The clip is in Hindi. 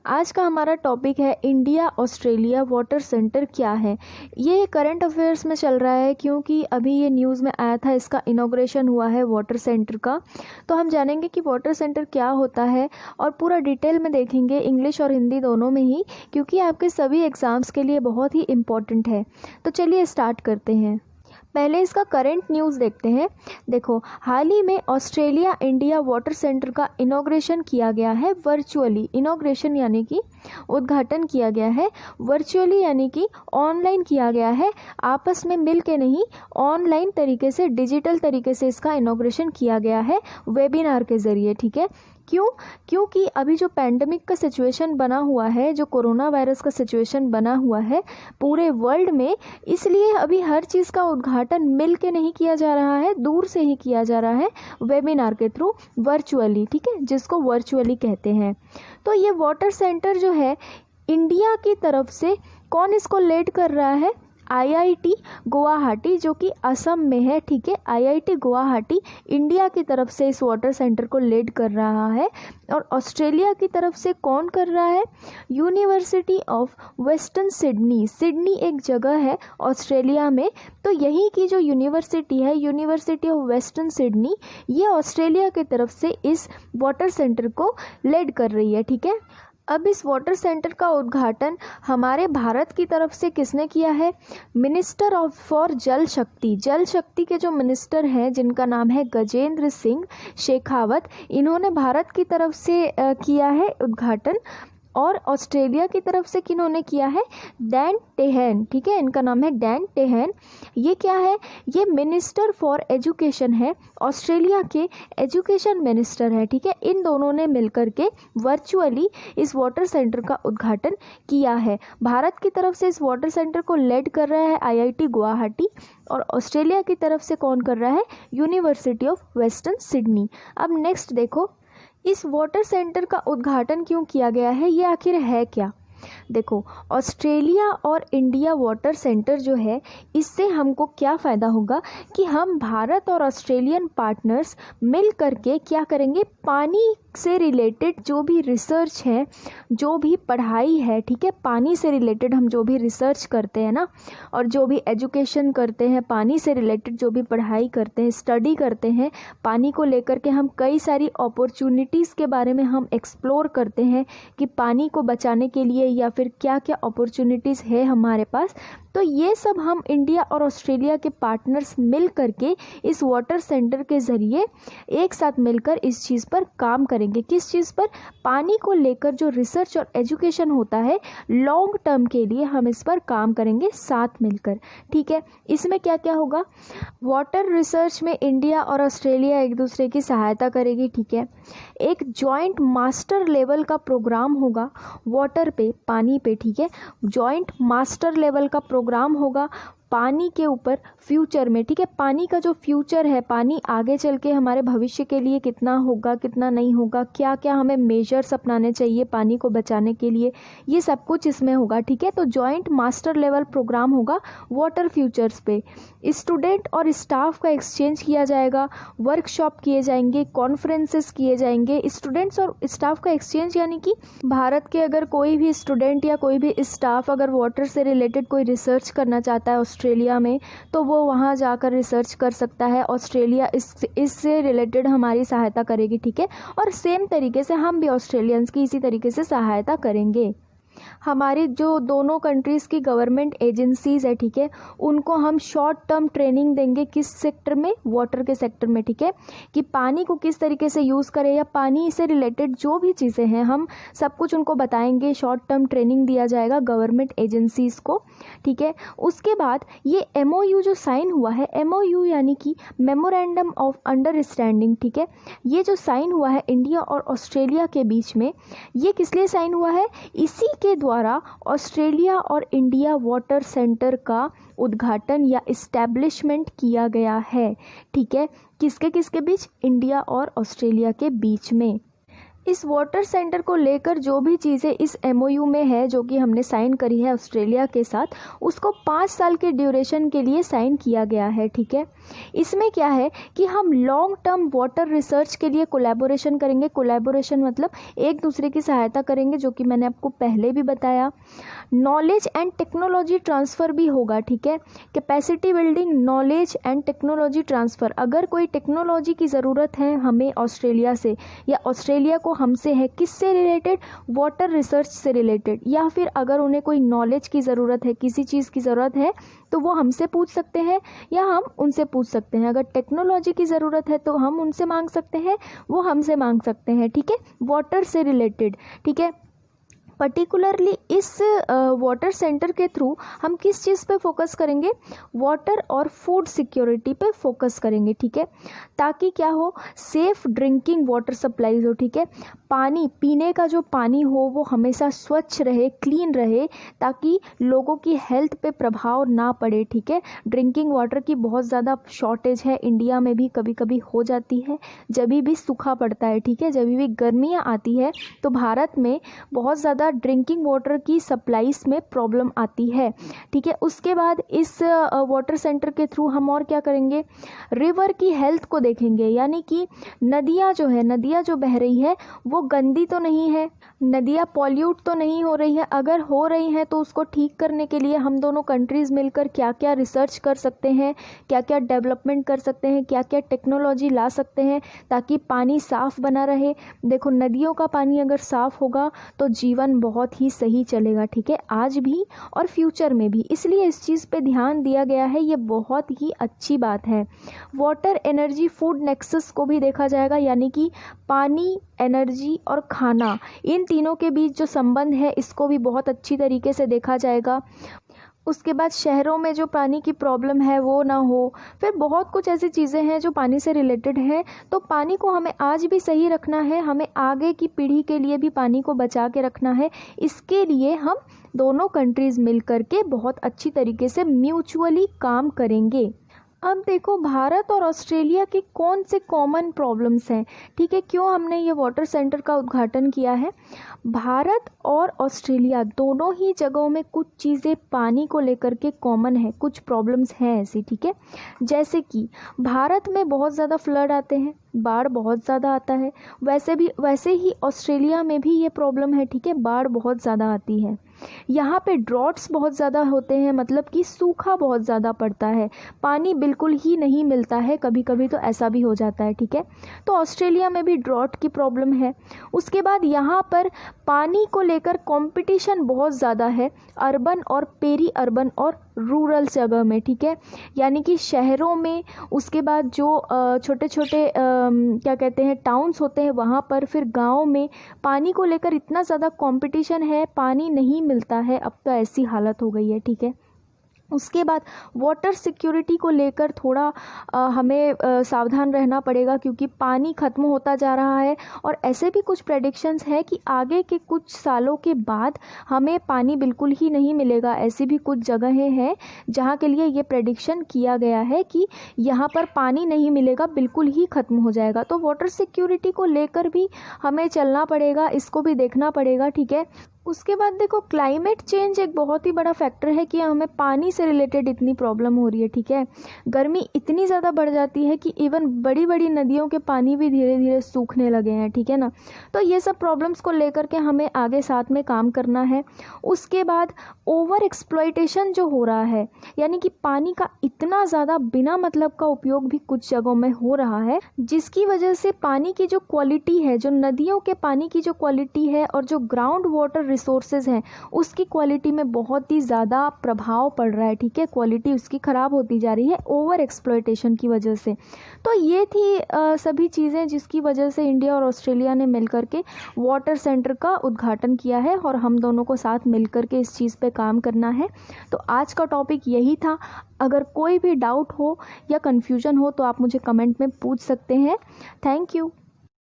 आज का हमारा टॉपिक है इंडिया ऑस्ट्रेलिया वाटर सेंटर क्या है। ये करंट अफेयर्स में चल रहा है क्योंकि अभी ये न्यूज़ में आया था, इसका इनॉग्रेशन हुआ है वाटर सेंटर का। तो हम जानेंगे कि वाटर सेंटर क्या होता है और पूरा डिटेल में देखेंगे, इंग्लिश और हिंदी दोनों में ही, क्योंकि आपके सभी एग्ज़ाम्स के लिए बहुत ही इम्पॉर्टेंट है। तो चलिए स्टार्ट करते हैं। पहले इसका करंट न्यूज़ देखते हैं। देखो, हाल ही में ऑस्ट्रेलिया इंडिया वाटर सेंटर का इनॉग्रेशन किया गया है वर्चुअली। इनॉग्रेशन यानी कि उद्घाटन किया गया है, वर्चुअली यानी कि ऑनलाइन किया गया है, आपस में मिल के नहीं, ऑनलाइन तरीके से, डिजिटल तरीके से इसका इनॉग्रेशन किया गया है, वेबिनार के ज़रिए। ठीक है, क्योंकि अभी जो पैंडमिक का सिचुएशन बना हुआ है, जो कोरोना वायरस का सिचुएशन बना हुआ है पूरे वर्ल्ड में, इसलिए अभी हर चीज़ का उद्घाटन मिल के नहीं किया जा रहा है, दूर से ही किया जा रहा है, वेबिनार के थ्रू, वर्चुअली। ठीक है, जिसको वर्चुअली कहते हैं। तो ये वाटर सेंटर जो है इंडिया की तरफ से, कौन इसको लीड कर रहा है? आईआईटी गुवाहाटी, जो कि असम में है। ठीक है, आईआईटी गुवाहाटी इंडिया की तरफ से इस वाटर सेंटर को लीड कर रहा है। और ऑस्ट्रेलिया की तरफ से कौन कर रहा है? University of western Sydney. Sydney एक जगह है ऑस्ट्रेलिया में, तो यहीं की जो यूनिवर्सिटी है, यूनिवर्सिटी ऑफ वेस्टर्न सिडनी, ये ऑस्ट्रेलिया की तरफ से इस वाटर सेंटर को लीड कर रही है। ठीक है, अब इस वाटर सेंटर का उद्घाटन हमारे भारत की तरफ से किसने किया है? मिनिस्टर ऑफ फॉर जल शक्ति। जल शक्ति के जो मिनिस्टर हैं, जिनका नाम है गजेंद्र सिंह शेखावत, इन्होंने भारत की तरफ से किया है उद्घाटन। और ऑस्ट्रेलिया की तरफ से किन्होंने किया है? डैन टेहन। ठीक है, इनका नाम है डैन टेहन। ये क्या है? ये मिनिस्टर फॉर एजुकेशन है, ऑस्ट्रेलिया के एजुकेशन मिनिस्टर है। ठीक है, इन दोनों ने मिलकर के वर्चुअली इस वाटर सेंटर का उद्घाटन किया है। भारत की तरफ से इस वाटर सेंटर को लीड कर रहा है आईआईटी गुवाहाटी, और ऑस्ट्रेलिया की तरफ से कौन कर रहा है? University of western Sydney. अब नेक्स्ट देखो, इस वाटर सेंटर का उद्घाटन क्यों किया गया है, ये आखिर है क्या? देखो, ऑस्ट्रेलिया और इंडिया वाटर सेंटर जो है, इससे हमको क्या फ़ायदा होगा कि हम भारत और ऑस्ट्रेलियन पार्टनर्स मिल करके क्या करेंगे? पानी से रिलेटेड जो भी रिसर्च है, जो भी पढ़ाई है, ठीक है, पानी से रिलेटेड हम जो भी रिसर्च करते हैं ना, और जो भी एजुकेशन करते हैं, पानी से रिलेटेड जो भी पढ़ाई करते हैं, स्टडी करते हैं, पानी को लेकर के हम कई सारी अपॉर्चुनिटीज़ के बारे में हम एक्सप्लोर करते हैं कि पानी को बचाने के लिए या फिर क्या क्या अपॉर्चुनिटीज़ है हमारे पास। तो ये सब हम इंडिया और ऑस्ट्रेलिया के पार्टनर्स मिल करके इस वाटर सेंटर के ज़रिए एक साथ मिलकर इस चीज़ पर काम करेंगे। किस चीज़ पर? पानी को लेकर जो रिसर्च और एजुकेशन होता है, लॉन्ग टर्म के लिए हम इस पर काम करेंगे साथ मिलकर। ठीक है, इसमें क्या क्या होगा? वाटर रिसर्च में इंडिया और ऑस्ट्रेलिया एक दूसरे की सहायता करेगी। ठीक है, एक जॉइंट मास्टर लेवल का प्रोग्राम होगा वाटर पे, पानी पे। ठीक है, जॉइंट मास्टर लेवल का प्रोग्राम होगा पानी के ऊपर फ्यूचर में। ठीक है, पानी का जो फ्यूचर है, पानी आगे चल के हमारे भविष्य के लिए कितना होगा, कितना नहीं होगा, क्या क्या हमें मेजर्स अपनाने चाहिए पानी को बचाने के लिए, ये सब कुछ इसमें होगा। ठीक है, तो जॉइंट मास्टर लेवल प्रोग्राम होगा वाटर फ्यूचर्स पे। स्टूडेंट और स्टाफ का एक्सचेंज किया जाएगा, वर्कशॉप किए जाएंगे, कॉन्फ्रेंसेस किए जाएंगे। स्टूडेंट्स और स्टाफ का एक्सचेंज यानी कि भारत के अगर कोई भी स्टूडेंट या कोई भी स्टाफ अगर वाटर से रिलेटेड कोई रिसर्च करना चाहता है ऑस्ट्रेलिया में, तो वो वहाँ जाकर रिसर्च कर सकता है। ऑस्ट्रेलिया इससे रिलेटेड हमारी सहायता करेगी। ठीक है, और सेम तरीके से हम भी ऑस्ट्रेलियंस की इसी तरीके से सहायता करेंगे। हमारी जो दोनों कंट्रीज़ की गवर्नमेंट एजेंसीज़ है, ठीक है, उनको हम शॉर्ट टर्म ट्रेनिंग देंगे। किस सेक्टर में? वाटर के सेक्टर में। ठीक है, कि पानी को किस तरीके से यूज़ करें, या पानी से रिलेटेड जो भी चीज़ें हैं हम सब कुछ उनको बताएंगे। शॉर्ट टर्म ट्रेनिंग दिया जाएगा गवर्नमेंट एजेंसीज़ को। ठीक है, उसके बाद ये MOU जो साइन हुआ है, MOU यानी कि मेमोरेंडम ऑफ अंडरस्टैंडिंग। ठीक है, ये जो साइन हुआ है इंडिया और ऑस्ट्रेलिया के बीच में, ये किस लिए साइन हुआ है? इसी के द्वारा ऑस्ट्रेलिया और इंडिया वाटर सेंटर का उद्घाटन या इस्टेब्लिशमेंट किया गया है। ठीक है, किसके किसके बीच? इंडिया और ऑस्ट्रेलिया के बीच में। इस वाटर सेंटर को लेकर जो भी चीज़ें इस MOU में है जो कि हमने साइन करी है ऑस्ट्रेलिया के साथ, उसको 5 साल के ड्यूरेशन के लिए साइन किया गया है, ठीक है। इसमें क्या है कि हम लॉन्ग टर्म वाटर रिसर्च के लिए कोलैबोरेशन करेंगे। कोलैबोरेशन मतलब एक दूसरे की सहायता करेंगे, जो कि मैंने आपको पहले भी बताया। नॉलेज एंड टेक्नोलॉजी ट्रांसफ़र भी होगा, ठीक है। Capacity building, knowledge and technology transfer. अगर कोई टेक्नोलॉजी की ज़रूरत है हमें ऑस्ट्रेलिया से, या ऑस्ट्रेलिया को हमसे है, किससे रिलेटेड, वाटर रिसर्च से रिलेटेड, या फिर अगर उन्हें कोई नॉलेज की ज़रूरत है, किसी चीज़ की ज़रूरत है, तो वो हमसे पूछ सकते हैं या हम उनसे पूछ सकते हैं। अगर टेक्नोलॉजी की ज़रूरत है तो हम उनसे मांग सकते हैं, वो हमसे मांग सकते हैं, ठीक है, वाटर से रिलेटेड, ठीक है। पर्टिकुलरली इस वाटर सेंटर के थ्रू हम किस चीज़ पे फोकस करेंगे, वाटर और फूड सिक्योरिटी पे फोकस करेंगे, ठीक है, ताकि क्या हो, सेफ़ ड्रिंकिंग वाटर सप्लाईज हो, ठीक है। पानी, पीने का जो पानी हो वो हमेशा स्वच्छ रहे, क्लीन रहे, ताकि लोगों की हेल्थ पे प्रभाव ना पड़े, ठीक है। ड्रिंकिंग वाटर की बहुत ज़्यादा शॉर्टेज है, इंडिया में भी कभी कभी हो जाती है जब भी सूखा पड़ता है, ठीक है, जब भी गर्मियाँ आती है तो भारत में बहुत ज़्यादा ड्रिंकिंग वाटर की सप्लाईज में प्रॉब्लम आती है, ठीक है। उसके बाद इस वाटर सेंटर के थ्रू हम और क्या करेंगे, रिवर की हेल्थ को देखेंगे, यानी कि नदियाँ जो बह रही है वो गंदी तो नहीं है, नदियाँ पॉल्यूट तो नहीं हो रही है। अगर हो रही हैं तो उसको ठीक करने के लिए हम दोनों कंट्रीज़ मिलकर क्या क्या रिसर्च कर सकते हैं, क्या क्या डेवलपमेंट कर सकते हैं, क्या क्या टेक्नोलॉजी ला सकते हैं ताकि पानी साफ़ बना रहे। देखो, नदियों का पानी अगर साफ़ होगा तो जीवन बहुत ही सही चलेगा, ठीक है, आज भी और फ्यूचर में भी। इसलिए इस चीज़ पे ध्यान दिया गया है, ये बहुत ही अच्छी बात है। वाटर, एनर्जी, फूड नेक्सस को भी देखा जाएगा, यानी कि पानी, एनर्जी और खाना, इन तीनों के बीच जो संबंध है इसको भी बहुत अच्छी तरीके से देखा जाएगा। उसके बाद शहरों में जो पानी की प्रॉब्लम है वो ना हो। फिर बहुत कुछ ऐसी चीज़ें हैं जो पानी से रिलेटेड हैं। तो पानी को हमें आज भी सही रखना है, हमें आगे की पीढ़ी के लिए भी पानी को बचा के रखना है। इसके लिए हम दोनों कंट्रीज़ मिल कर के बहुत अच्छी तरीके से म्यूचुअली काम करेंगे। अब देखो, भारत और ऑस्ट्रेलिया के कौन से कॉमन प्रॉब्लम्स हैं, ठीक है, क्यों हमने ये वाटर सेंटर का उद्घाटन किया है। भारत और ऑस्ट्रेलिया दोनों ही जगहों में कुछ चीज़ें पानी को लेकर के कॉमन है, कुछ प्रॉब्लम्स हैं ऐसी, ठीक है। जैसे कि भारत में बहुत ज़्यादा फ्लड आते हैं, बाढ़ बहुत ज़्यादा आता है, वैसे ही ऑस्ट्रेलिया में भी ये प्रॉब्लम है, ठीक है, बाढ़ बहुत ज़्यादा आती है। यहाँ पे ड्रॉट्स बहुत ज़्यादा होते हैं, मतलब कि सूखा बहुत ज़्यादा पड़ता है, पानी बिल्कुल ही नहीं मिलता है, कभी कभी तो ऐसा भी हो जाता है, ठीक है। तो ऑस्ट्रेलिया में भी ड्रॉट की प्रॉब्लम है। उसके बाद यहाँ पर पानी को लेकर कंपटीशन बहुत ज़्यादा है, अर्बन और पेरी अर्बन और रूरल जगह में, ठीक है, यानी कि शहरों में, उसके बाद जो छोटे छोटे क्या कहते हैं टाउन्स होते हैं वहाँ पर, फिर गाँव में पानी को लेकर इतना ज़्यादा कंपटीशन है, पानी नहीं मिलता है, अब तो ऐसी हालत हो गई है, ठीक है। उसके बाद वाटर सिक्योरिटी को लेकर थोड़ा हमें सावधान रहना पड़ेगा, क्योंकि पानी ख़त्म होता जा रहा है और ऐसे भी कुछ प्रेडिक्शंस है कि आगे के कुछ सालों के बाद हमें पानी बिल्कुल ही नहीं मिलेगा। ऐसी भी कुछ जगहें हैं जहाँ के लिए ये प्रेडिक्शन किया गया है कि यहाँ पर पानी नहीं मिलेगा, बिल्कुल ही ख़त्म हो जाएगा। तो वाटर सिक्योरिटी को लेकर भी हमें चलना पड़ेगा, इसको भी देखना पड़ेगा, ठीक है। उसके बाद देखो, क्लाइमेट चेंज एक बहुत ही बड़ा फैक्टर है कि हमें पानी से रिलेटेड इतनी प्रॉब्लम हो रही है, ठीक है। गर्मी इतनी ज़्यादा बढ़ जाती है कि इवन बड़ी बड़ी नदियों के पानी भी धीरे धीरे सूखने लगे हैं, ठीक है ना। तो ये सब प्रॉब्लम्स को लेकर के हमें आगे साथ में काम करना है। उसके बाद ओवर एक्सप्लॉयटेशन जो हो रहा है, यानी कि पानी का इतना ज़्यादा बिना मतलब का उपयोग भी कुछ जगहों में हो रहा है, जिसकी वजह से पानी की जो क्वालिटी है, जो नदियों के पानी की जो क्वालिटी है और जो ग्राउंड वाटर रिसोर्सेज हैं उसकी क्वालिटी में बहुत ही ज़्यादा प्रभाव पड़ रहा है, ठीक है। क्वालिटी उसकी ख़राब होती जा रही है ओवर एक्सप्लॉयटेशन की वजह से। तो ये थी सभी चीज़ें जिसकी वजह से इंडिया और ऑस्ट्रेलिया ने मिलकर के वाटर सेंटर का उद्घाटन किया है और हम दोनों को साथ मिलकर के इस चीज़ पे काम करना है। तो आज का टॉपिक यही था। अगर कोई भी डाउट हो या कन्फ्यूजन हो तो आप मुझे कमेंट में पूछ सकते हैं। Thank you.